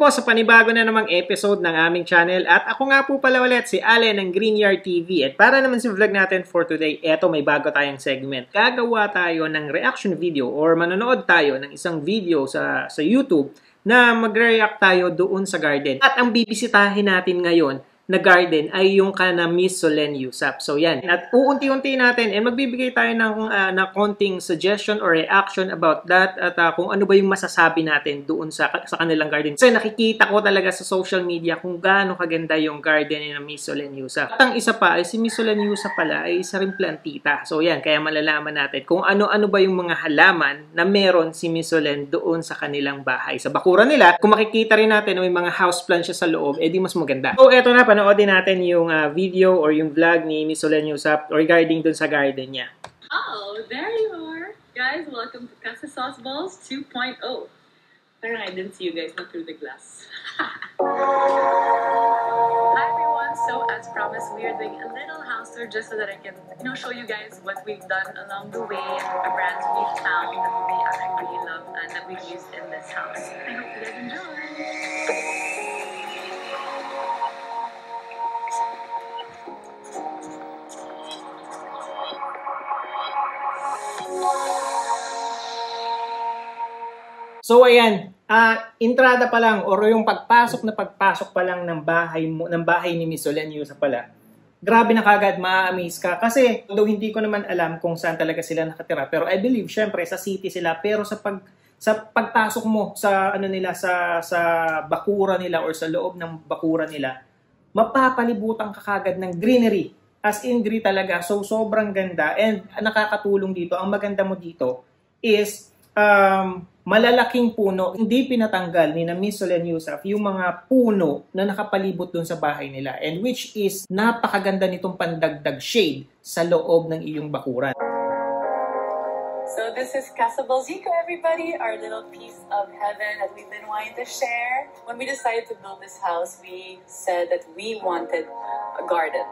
po sa panibago na namang episode ng aming channel at ako nga po pala ulit si Allen ng Greenyard TV at para naman sa vlog natin for today, eto may bago tayong segment. Gagawa tayo ng reaction video or manonood tayo ng isang video sa YouTube na magre-react tayo doon sa garden. At ang bibisitahin natin ngayon na garden ay yung kana Miss Solenn Heusap. So yan. At uunti-unti natin and magbibigay tayo ng konting suggestion or reaction about that at kung ano ba yung masasabi natin doon sa kanilang garden. So nakikita ko talaga sa social media kung gaano kaganda yung garden ni Miss Solenn Heusap. At ang isa pa ay si Miss Solenn Heusap pala ay isa rin plantita. So yan, kaya malalaman natin kung ano-ano ba yung mga halaman na meron si Miss Solenn doon sa kanilang bahay. Sa bakuran nila, kung makikita rin natin na may mga houseplant siya sa loob, edi mas maganda. So eto na, panoodin natin yung video or yung vlog ni Miss Solenn Heusap regarding dun sa garden niya. Oh, there you are. Guys, welcome to Casa Sauce Balls 2.0. Parang I didn't see you guys, not through the glass. Hi everyone. So as promised, we are doing a little house tour just so that I can, show you guys what we've done along the way and the brands we've found that we actually really love and that we've used in this house. I hope you guys enjoy. So ayan, entrada pa lang or yung pagpasok pa lang ng bahay ni Miss Solenn Heusap pala. Grabe na kagad, ma-amaze ka kasi although hindi ko naman alam kung saan talaga sila nakatira, pero I believe syempre sa city sila, pero sa pagpasok mo sa sa bakura nila or sa loob ng bakura nila, mapapalibutan ka kagad ng greenery. As in green talaga. So sobrang ganda and nakakatulong dito. Ang maganda mo dito is malalaking puno, hindi pinatanggal ni Miss Solenn Heusap yung mga puno na nakapalibot dun sa bahay nila, and which is napakaganda nitong pandagdag shade sa loob ng iyong bakuran. So this is Casa Balzico, everybody, our little piece of heaven that we've been wanting to share. When we decided to build this house, we said that we wanted a garden.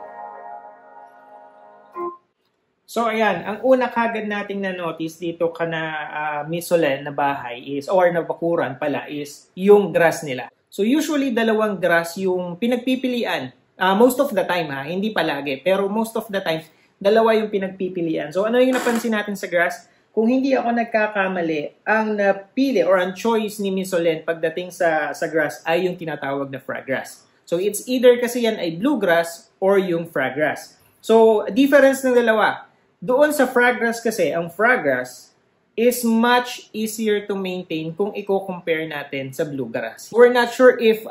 So ayan, ang una kagad nating na-notice dito Miss Solenn na bahay is, or na bakuran pala, is yung grass nila. So usually dalawang grass yung pinagpipilian. Most of the time hindi palagi, pero most of the time dalawa yung pinagpipilian. So ano yung napansin natin sa grass? Kung hindi ako nagkakamali, ang napili or ang choice ni Miss Solenn pagdating sa grass ay yung tinatawag na fraggrass. So it's either kasi yan ay bluegrass or yung fraggrass. So difference ng dalawa. Doon sa fraggrass kasi, ang fraggrass is much easier to maintain kung i-compare natin sa bluegrass. We're not sure if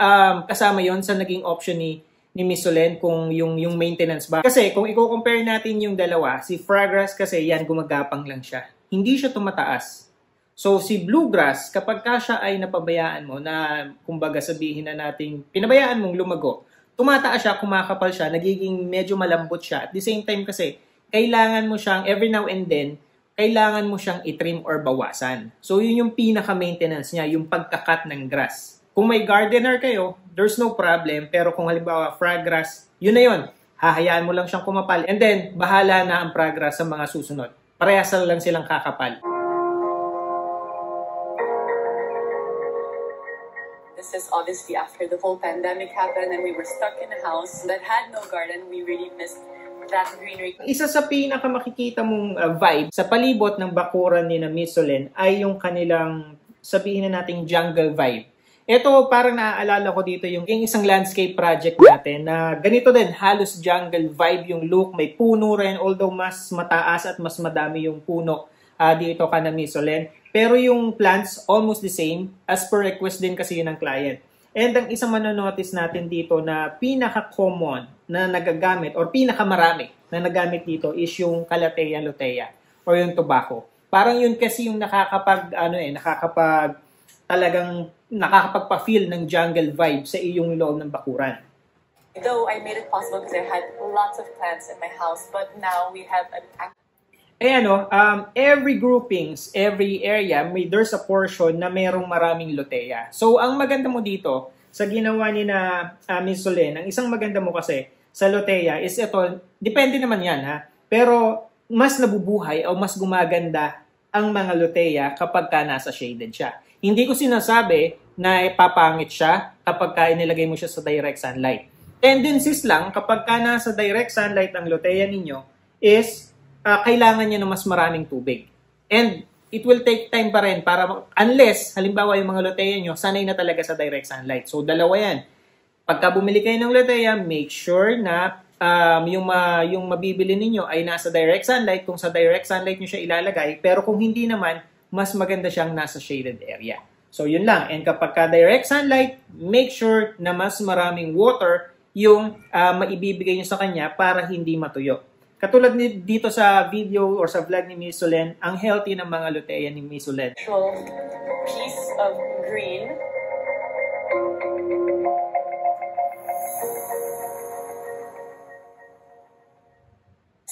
kasama yon sa naging option ni Miss Solenn kung yung maintenance ba. Kasi kung i-compare natin yung dalawa, si fraggrass kasi yan gumagapang lang siya. Hindi siya tumataas. So si bluegrass, kapag ka siya ay napabayaan mo na kumbaga sabihin na natin, pinabayaan mong lumago, tumataas siya, kumakapal siya, nagiging medyo malambot siya. At the same time kasi, kailangan mo siyang, every now and then, kailangan mo siyang i-trim or bawasan. So, yun yung pinaka-maintenance niya, yung pagkakat ng grass. Kung may gardener kayo, there's no problem. Pero kung halimbawa, fraggrass, yun na yun. Hahayaan mo lang siyang kumapal. And then, bahala na ang fraggrass sa mga susunod. Parehas lang silang kakapal. This is obviously after the whole pandemic happened and we were stuck in a house that had no garden. We really missed that greenery. Isa sa pinaka makikita mong vibe sa palibot ng bakuran ni Miss Solenn ay yung kanilang, sabihin na nating jungle vibe. Ito parang naaalala ko dito yung isang landscape project natin na ganito din, halos jungle vibe yung look. May puno rin, although mas mataas at mas madami yung puno dito Miss Solenn. Pero yung plants almost the same as per request din kasi yun ng client. And ang isang manonotice natin dito na pinaka-common na nagagamit or pinakamarami na nagamit dito is yung Calathea lutea or yung tobacco. Parang yun kasi yung talagang nakakapagpa-feel ng jungle vibe sa iyong loob ng bakuran. Though I made it possible because I had lots of plants in my house, but now we have an every groupings, every area, there's a portion na merong maraming lutea. So, ang maganda mo dito, sa ginawa ni Miss Solenn, ang isang maganda mo kasi sa lutea is ito, depende naman yan pero mas nabubuhay o mas gumaganda ang mga lutea kapag ka nasa shaded siya. Hindi ko sinasabi na ipapangit siya kapag inilagay mo siya sa direct sunlight. Tendencies lang, kapag nasa direct sunlight ang luteia ninyo, is kailangan niya ng mas maraming tubig. And it will take time pa rin para, unless, halimbawa yung mga luteia nyo, sanay na talaga sa direct sunlight. So, dalawa yan. Pagka bumili kayo ng luteia, make sure na yung mabibili ninyo ay nasa direct sunlight. Kung sa direct sunlight nyo siya ilalagay, pero kung hindi naman, mas maganda siyang nasa shaded area. So, yun lang. And kapag direct sunlight, make sure na mas maraming water yung maibibigay nyo sa kanya para hindi matuyo. Katulad dito sa video or sa vlog ni Miss Solen, ang healthy ng mga luteia ni Miss Solen. Piece of green.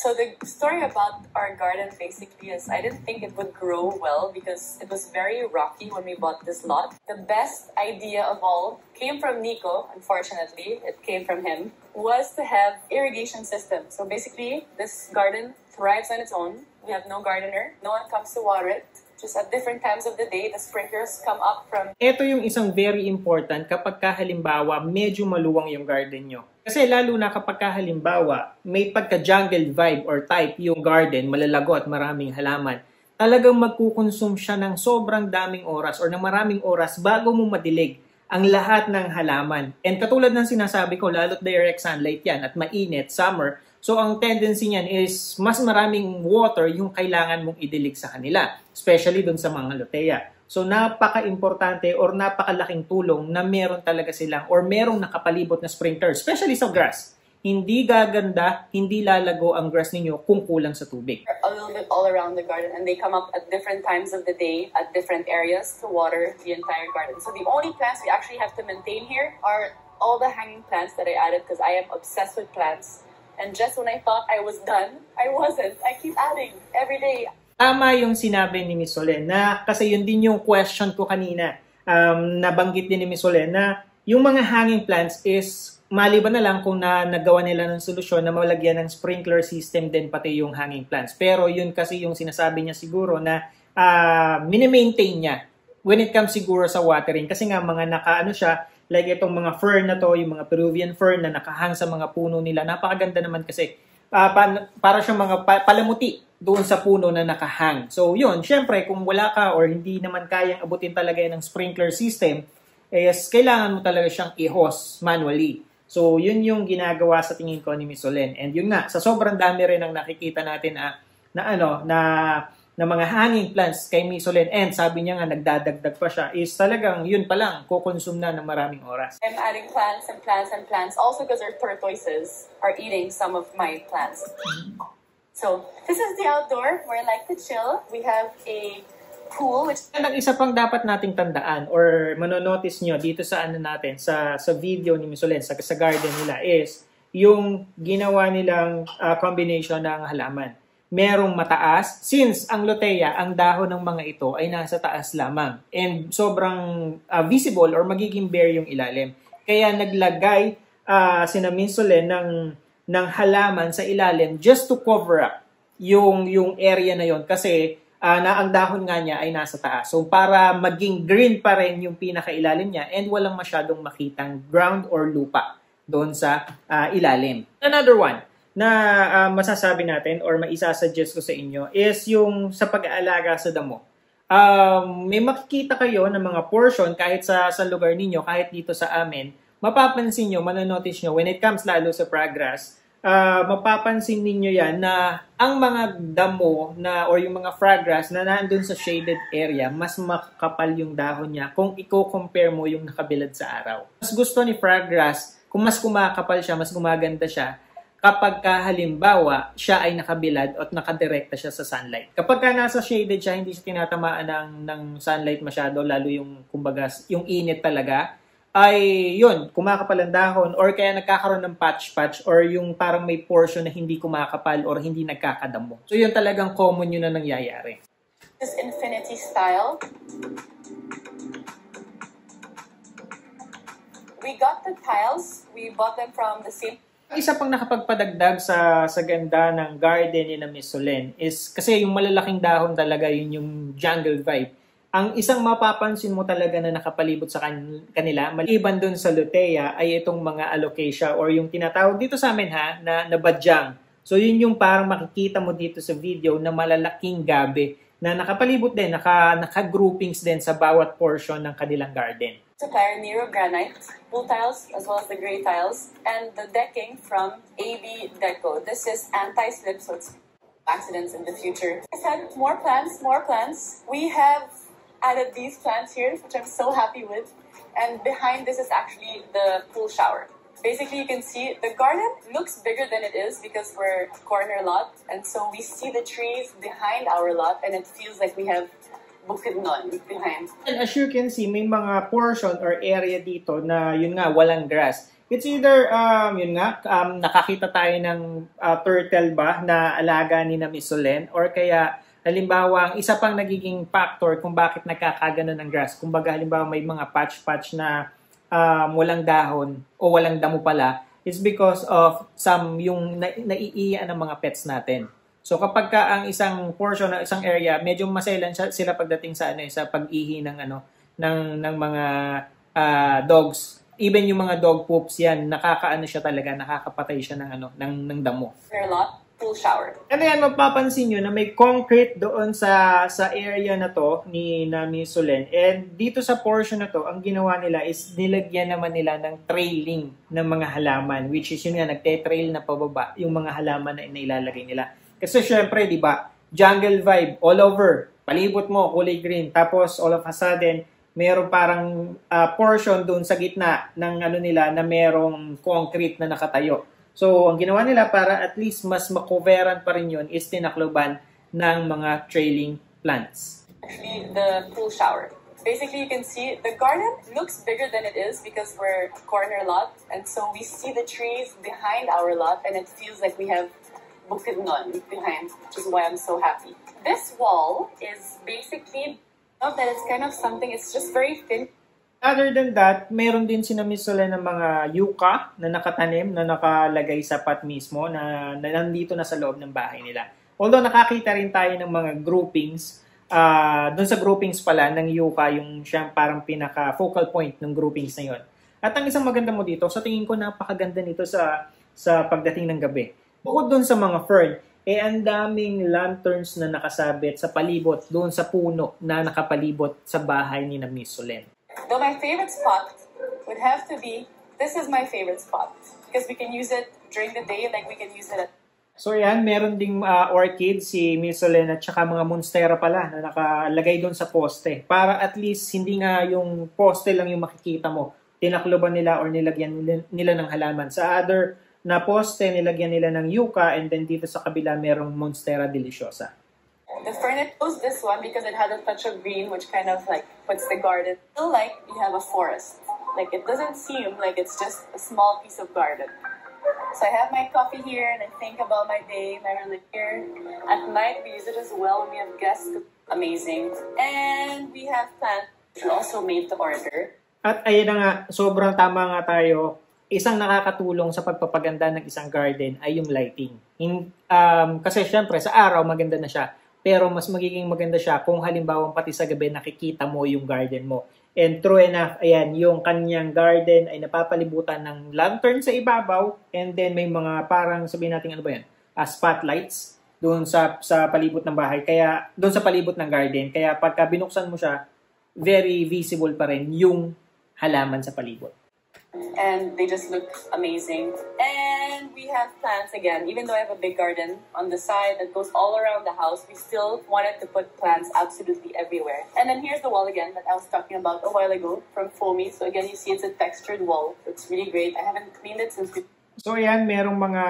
So the story about our garden basically is I didn't think it would grow well because it was very rocky when we bought this lot. The best idea of all came from Nico, unfortunately, it came from him, was to have irrigation system. So basically, this garden thrives on its own. We have no gardener. No one comes to water it. Just at different times of the day, the sprinklers come up from... Ito yung isang very important kapag halimbawa medyo maluwang yung garden nyo. Kasi lalo na kapag halimbawa may pagka-jungle vibe or type yung garden, malalago at maraming halaman, talagang magkukonsume siya ng sobrang daming oras or ng maraming oras bago mo madilig ang lahat ng halaman. And katulad ng sinasabi ko, lalo't direct sunlight yan at mainit, summer, so ang tendency niyan is mas maraming water yung kailangan mong idilig sa kanila, especially dun sa mga luteia. So napaka-importante or napakalaking tulong na meron talaga silang or merong nakapalibot na sprinkler, especially sa grass. Hindi gaganda, hindi lalago ang grass ninyo kung kulang sa tubig. A little bit all around the garden and they come up at different times of the day at different areas to water the entire garden. So the only plants we actually have to maintain here are all the hanging plants that I added because I am obsessed with plants. And just when I thought I was done, I wasn't. I keep adding every day. Tama yung sinabi ni Miss Solen na kasi yun din yung question ko kanina. Nabanggit din ni Miss Solen na yung mga hanging plants is maliban na lang kung nagawa nila ng solusyon na malagyan ng sprinkler system din pati yung hanging plants. Pero yun kasi yung sinasabi niya siguro na mini-maintain niya when it comes siguro sa watering. Kasi nga mga nakaano siya, like itong mga fern na to, yung mga Peruvian fern na nakahang sa mga puno nila. Napakaganda naman kasi para siyang mga palamuti doon sa puno na nakahang. So yun, syempre kung wala ka or hindi naman kayang abutin talaga ng sprinkler system, is kailangan mo talaga siyang i-hose manually. So yun yung ginagawa sa tingin ko ni Miss Solen. And yun nga, sa sobrang dami rin ang nakikita natin na mga hanging plants kay Miss Solen, and sabi niya nga nagdadagdag pa siya, is talagang yun pa lang, kukonsume na ng maraming oras. I'm adding plants and plants and plants also because our tortoises are eating some of my plants. So this is the outdoor where I like to chill. We have a pool which... Ang isa pang dapat nating tandaan or manonotice nyo dito sa natin, sa video ni Miss Solen, sa garden nila, is yung ginawa nilang combination ng halaman. Merong mataas, since ang luteia, ang dahon ng mga ito ay nasa taas lamang. And sobrang visible or magiging bare yung ilalim. Kaya naglagay sina Miss Solen ng halaman sa ilalim just to cover up yung area na yon kasi na ang dahon nga niya ay nasa taas. So para maging green pa rin yung pinakailalim niya and walang masyadong makitang ground or lupa doon sa ilalim. Another one na masasabi natin or maisasuggest ko sa inyo is yung sa pag-aalaga sa damo. May makikita kayo ng mga portion kahit sa lugar ninyo, kahit dito sa amin, mapapansin nyo, mananotice nyo, when it comes lalo sa fragrance, mapapansin ninyo yan na ang mga damo na or yung mga fragrance na nandun sa shaded area, mas makapal yung dahon niya kung i-compare mo yung nakabilad sa araw. Mas gusto ni fragrance, kung mas kumakapal siya, mas gumaganda siya, kapag halimbawa siya ay nakabilad at nakadirekta siya sa sunlight. Kapag nasa shaded siya, hindi siya tinatamaan ng sunlight masyado, lalo yung kumbaga yung init talaga, ay yun, kumakapal ang dahon or kaya nagkakaroon ng patch or yung parang may portion na hindi kumakapal or hindi nagkakadamo. So yun talagang common yun na nangyayari. This infinity style. We got the tiles. We bought them from the same... Isa pang nakapagpadagdag sa ganda ng garden ni Miss Solen is kasi yung malalaking dahon talaga yun yung jungle vibe. Ang isang mapapansin mo talaga na nakapalibot sa kanila, maliban dun sa lutea, ay itong mga alocasia or yung tinatawag dito sa amin na badyang. So yun yung parang makikita mo dito sa video na malalaking gabi na nakapalibot din, naka-groupings din sa bawat portion ng kanilang garden. Supplier Nero Granite, pool tiles as well as the gray tiles, and the decking from AB Deco. This is anti-slip, so it's accidents in the future. I said more plants, more plants. We have added these plants here, which I'm so happy with. And behind this is actually the pool shower. Basically, you can see the garden looks bigger than it is because we're a corner lot. And so we see the trees behind our lot and it feels like we have Bukidnon behind. And as you can see, may mga portion or area dito na yun nga, walang grass. It's either, nakakita tayo ng turtle ba na alaga ni na Miss Solen, or kaya halimbawa, isa pang nagiging factor kung bakit nagkakagano ng grass. Kumbaga, halimbawa, may mga patch-patch na walang dahon o walang damo pala is because of yung naiiyan ng mga pets natin. So, kapag ka ang isang portion ng isang area, medyo maselan sila pagdating sa sa pag-ihi ng mga dogs. Even yung mga dog poops yan, siya talaga, nakakapatay siya ng damo. Their lot. Pool shower. And then, mapapansin nyo na may concrete doon sa area na to ni Miss Solen. And dito sa portion na to, ang ginawa nila is nilagyan naman nila ng trailing ng mga halaman, which is yun nga, nagte-trail na pababa yung mga halaman na ilalagay nila. Kasi syempre, di ba, jungle vibe all over. Palibot mo, kulay green. Tapos, all of a sudden, mayroong parang portion doon sa gitna ng nila na mayroong concrete na nakatayo. So, ang ginawa nila para at least mas makoveran pa rin yun is tinakloban ng mga trailing plants. Actually, the pool shower. Basically, you can see the garden looks bigger than it is because we're a corner lot. And so we see the trees behind our lot and it feels like we have Bukidnon behind, which is why I'm so happy. This wall is basically, not that it's kind of something, it's just very thin. Other than that, meron din si Miss Solen ng mga yucca na nakatanim, na nakalagay sa pot mismo, na nandito na sa loob ng bahay nila. Although nakakita rin tayo ng mga groupings, doon sa groupings pala ng yucca, yung siyang parang pinaka-focal point ng groupings na yun. At ang isang maganda mo dito, sa tingin ko napakaganda nito sa pagdating ng gabi. Bukod doon sa mga fern, ang daming lanterns na nakasabit sa palibot, doon sa puno na nakapalibot sa bahay ni Miss Solen. Though my favorite spot would have to be, this is my favorite spot because we can use it during the day like we can use it at... So yan, meron ding orchid si Miss Solen at saka mga monstera pala na nakalagay doon sa poste. Para at least hindi nga yung poste lang yung makikita mo. Tinakloban nila or nilagyan nila ng halaman. Sa other na poste, nilagyan nila ng yucca, and then dito sa kabila merong monstera deliciosa. The furniture chose this one because it had a touch of green, which kind of like puts the garden feel like you have a forest. Like it doesn't seem like it's just a small piece of garden. So I have my coffee here and I think about my day, my relief here. At night we use it as well when we have guests. Amazing. And we have plants which we also made to order. At ayun na nga, sobrang tama nga tayo. Isang nakakatulong sa pagpapaganda ng isang garden ay yung lighting. Kasi syempre sa araw maganda na siya. Pero mas magiging maganda siya kung halimbawa pati sa gabi nakikita mo yung garden mo. And true enough, ayan, yung kanyang garden ay napapalibutan ng lantern sa ibabaw, and then may mga parang sabihin natin ano ba yan? Spotlights doon sa palibot ng bahay. Kaya doon sa palibot ng garden. Kaya pagka binuksan mo siya, very visible pa rin yung halaman sa palibot. And they just look amazing. And we have plants again. Even though I have a big garden on the side that goes all around the house, we still wanted to put plants absolutely everywhere. And then here's the wall again that I was talking about a while ago from Foamy. So again, you see it's a textured wall. It's really great. I haven't cleaned it since we... So ayan, merong mga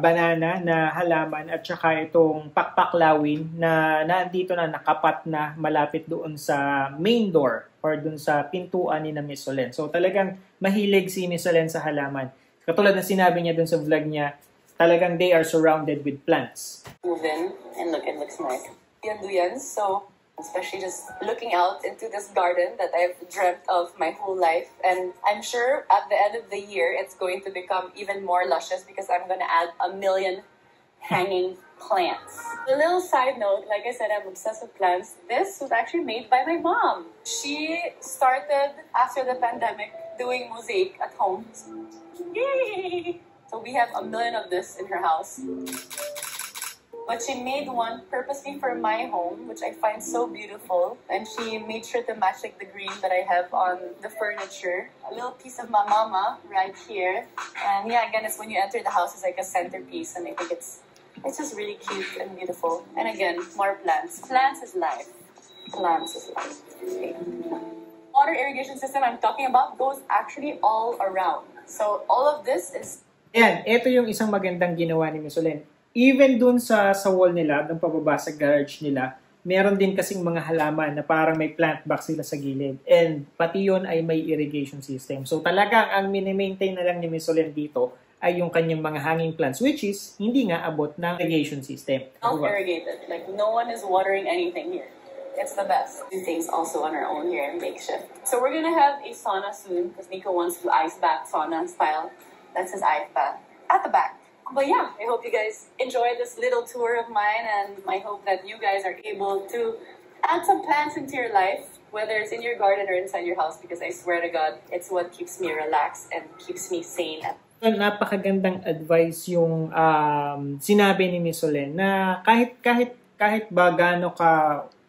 banana na halaman at saka itong pakpaklawin na nandito na nakapat na malapit doon sa main door or doon sa pintuan ni Miss Solen. So talagang mahilig si Miss Solen sa halaman. Katulad ng sinabi niya doon sa vlog niya, talagang they are surrounded with plants. Move in and look, it looks nice. Duyans, so especially just looking out into this garden that I've dreamt of my whole life. And I'm sure at the end of the year, it's going to become even more luscious because I'm going to add 1 million hanging plants. A little side note, like I said, I'm obsessed with plants. This was actually made by my mom. She started after the pandemic doing mosaic at home. Yay! So we have a million of this in her house. But she made one purposely for my home, which I find so beautiful. And she made sure to match like the green that I have on the furniture. A little piece of my mama right here. And yeah, again, it's when you enter the house, it's like a centerpiece. And I think it's just really cute and beautiful. And again, more plants. Plants is life. Plants is life. Okay. Water irrigation system I'm talking about goes actually all around. So all of this is... Yan, ito yung isang magandang ginawa ni Miss Olen. Even dun sa wall nila, dun pababa sa garage nila, meron din kasing mga halaman na parang may plant box sila sa gilid. And pati yun ay may irrigation system. So talagang ang mini-maintain na lang ni Miss Olen dito ay yung kanyang mga hanging plants, which is hindi nga abot ng irrigation system. Self-irrigated. Like no one is watering anything here. It's the best. Do things also on our own here in makeshift. So we're gonna have a sauna soon because Nico wants to ice bath sauna style. That's his ice bath at the back. But yeah, I hope you guys enjoyed this little tour of mine, and I hope that you guys are able to add some plants into your life, whether it's in your garden or inside your house, because I swear to God, it's what keeps me relaxed and keeps me sane. Napakagandang advice yung sinabi ni Miss Olen na kahit ba gaano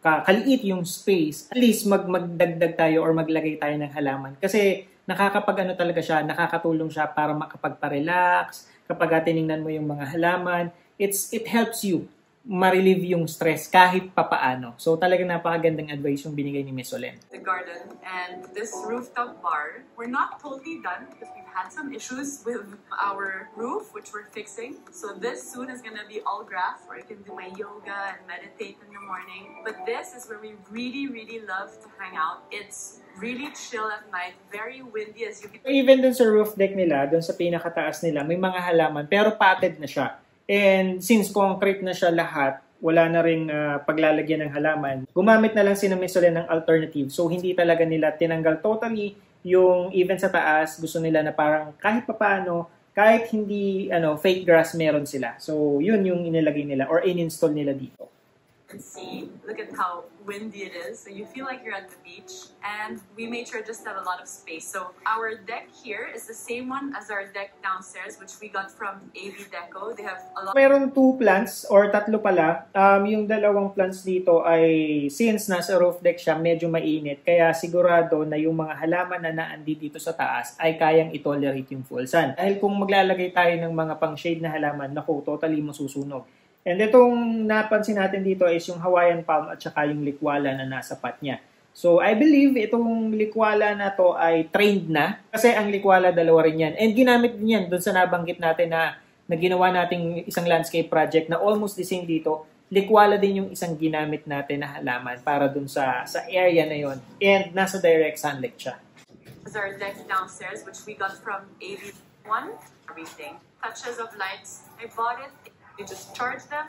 kaliit yung space, at least magdagdag tayo or maglagay tayo ng halaman. Kasi nakakapag-ano talaga siya, nakakatulong siya para makapagpa-relax. Kapag tinignan mo yung mga halaman, it helps you ma-relieve yung stress kahit papaano. So talagang napakagandang advice yung binigay ni Miss Olen. The garden and this rooftop bar, we're not totally done because we've had some issues with our roof, which we're fixing. So this soon is gonna be all grass where I can do my yoga and meditate in the morning. But this is where we really, really love to hang out. It's really chill at night, very windy as you can. Even dun sa roof deck nila, dun sa pinakataas nila, may mga halaman pero potted na siya. And since concrete na siya lahat, wala na ring paglalagyan ng halaman, gumamit na lang si Miss Olen ng alternative. So hindi talaga nila tinanggal totally yung even sa taas, gusto nila na parang kahit papaano, kahit hindi fake grass meron sila. So yun yung inilagay nila or in-install nila dito. See, look at how windy it is. So you feel like you're at the beach, and we made sure just to have a lot of space. So our deck here is the same one as our deck downstairs, which we got from AV Deco. They have a lot. Meron 2 plants or 3 pala. Yung dalawang plants dito ay since nasa roof deck siya, medyo mainit. Kaya sigurado na yung mga halaman na naandi dito sa taas ay kayang itolerate yung full sun. Dahil kung maglalagay tayo ng mga pang-shade na halaman, naku, totally masusunog. And itong napansin natin dito is yung Hawaiian palm at saka yung likwala na nasa pot niya. So, I believe itong likwala na to ay trained na kasi ang likwala dalawa rin yan. And ginamit din yan doon sa nabanggit natin na ginawa nating isang landscape project na almost the same dito. Likwala din yung isang ginamit natin na halaman para doon sa area na yon. And nasa direct sunlight siya. This is our deck downstairs, which we got from AV1. Everything. Touches of lights. I bought it. You just charge them.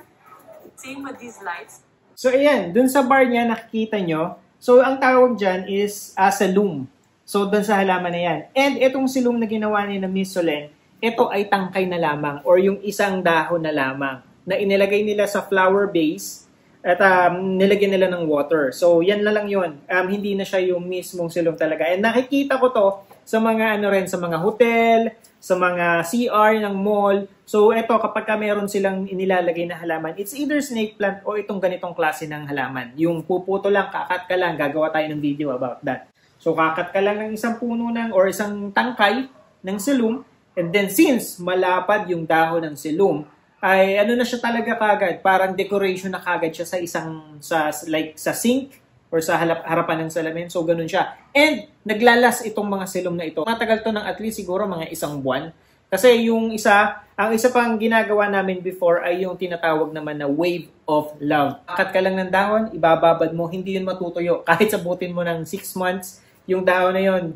Same with these lights. So, ayan. Dun sa bar niya, nakikita nyo. So, ang tawag dyan is salum. So, dun sa halaman na yan. And itong silum na ginawa ni na Miss Olen, ito ay tangkay na lamang or yung isang dahon na lamang na inilagay nila sa flower base at nilagyan nila ng water. So, yan na lang yun. Hindi na siya yung mismong silum talaga. And nakikita ko to sa mga sa mga hotel, sa mga CR ng mall. So, ito, kapag meron silang inilalagay na halaman, it's either snake plant o itong ganitong klase ng halaman. Yung puputo lang, kakat ka lang, gagawa tayo ng video about that. So, kakat ka lang ng isang puno or isang tangkay ng silum, and then since malapad yung dahon ng silum, ay na siya talaga kagad, parang decoration na kagad siya sa sink, or sa harapan ng salamin. So, ganun siya. And, naglalas itong mga silum na ito. Matagal to ng at least siguro mga 1 buwan. Kasi ang isa pang ginagawa namin before ay yung tinatawag naman na wave of love. Kakat ka lang ng dahon, ibababad mo, hindi yun matutuyo. Kahit sabutin mo ng 6 months, yung dahon na yun,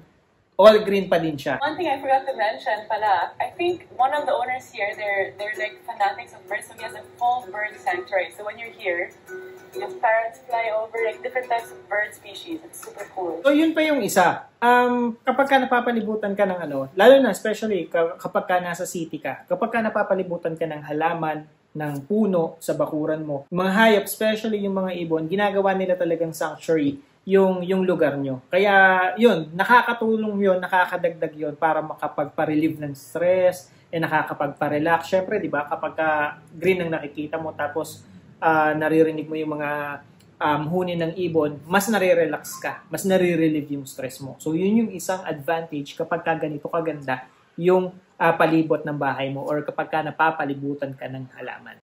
all green pa din siya. One thing I forgot to mention pala, I think one of the owners here, they're like fanatics of birds, so he has a full bird sanctuary. So when you're here, your parrots fly over, like different types of bird species. It's super cool. So yun pa yung isa. Kapag ka napapalibutan ka ng lalo na especially kapag ka nasa city ka, kapag ka napapalibutan ka ng halaman ng puno sa bakuran mo. Mga hayop, especially yung mga ibon, ginagawa nila talagang sanctuary yung lugar nyo. Kaya yun, nakakatulong yun, nakakadagdag yun para makapagpa-relieve ng stress, nakakapagpa-relax. Syempre, di ba, kapag green ang nakikita mo, tapos naririnig mo yung mga huni ng ibon, mas nare-relax ka, mas nare-relieve yung stress mo. So, yun yung isang advantage kapag ganito kaganda yung palibot ng bahay mo or kapag napapalibutan ka ng halaman.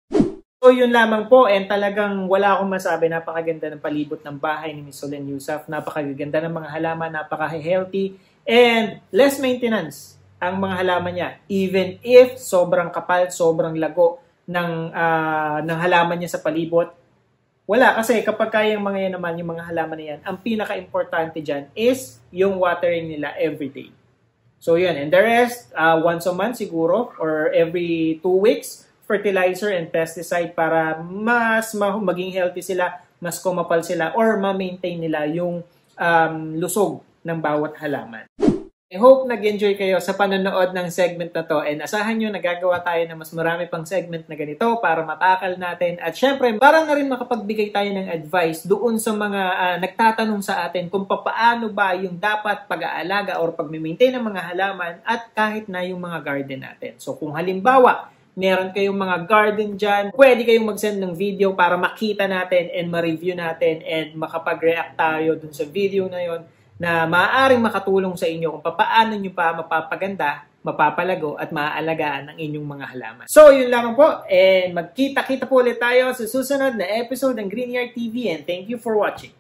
So, yun lamang po, and talagang wala akong masabi, napakaganda ng palibot ng bahay ni Miss Solen Yusuf, napakaganda ng mga halaman, napaka-healthy, and less maintenance ang mga halaman niya, even if sobrang kapal, sobrang lago ng halaman niya sa palibot. Wala, kasi kapag kayang mga yan naman, yung mga halaman na yan, ang pinaka-importante dyan is yung watering nila everyday. So yun, and the rest, once a month siguro, or every 2 weeks, fertilizer and pesticide para mas maging healthy sila, mas kumapal sila, or ma-maintain nila yung lusog ng bawat halaman. I hope nag-enjoy kayo sa panonood ng segment na to, and asahan nyo nagagawa tayo ng mas marami pang segment na ganito para matakal natin, at syempre para na rin makapagbigay tayo ng advice doon sa mga nagtatanong sa atin kung paano ba yung dapat pag-aalaga or pag-maintain ng mga halaman at kahit na yung mga garden natin. So kung halimbawa meron kayong mga garden dyan, pwede kayong mag-send ng video para makita natin and ma-review natin and makapag-react tayo dun sa video na yon, na maaaring makatulong sa inyo kung paano nyo pa mapapaganda, mapapalago, at maaalagaan ang inyong mga halaman. So, yun lang po. And magkita-kita po ulit tayo sa susunod na episode ng Green Yard TV, and thank you for watching.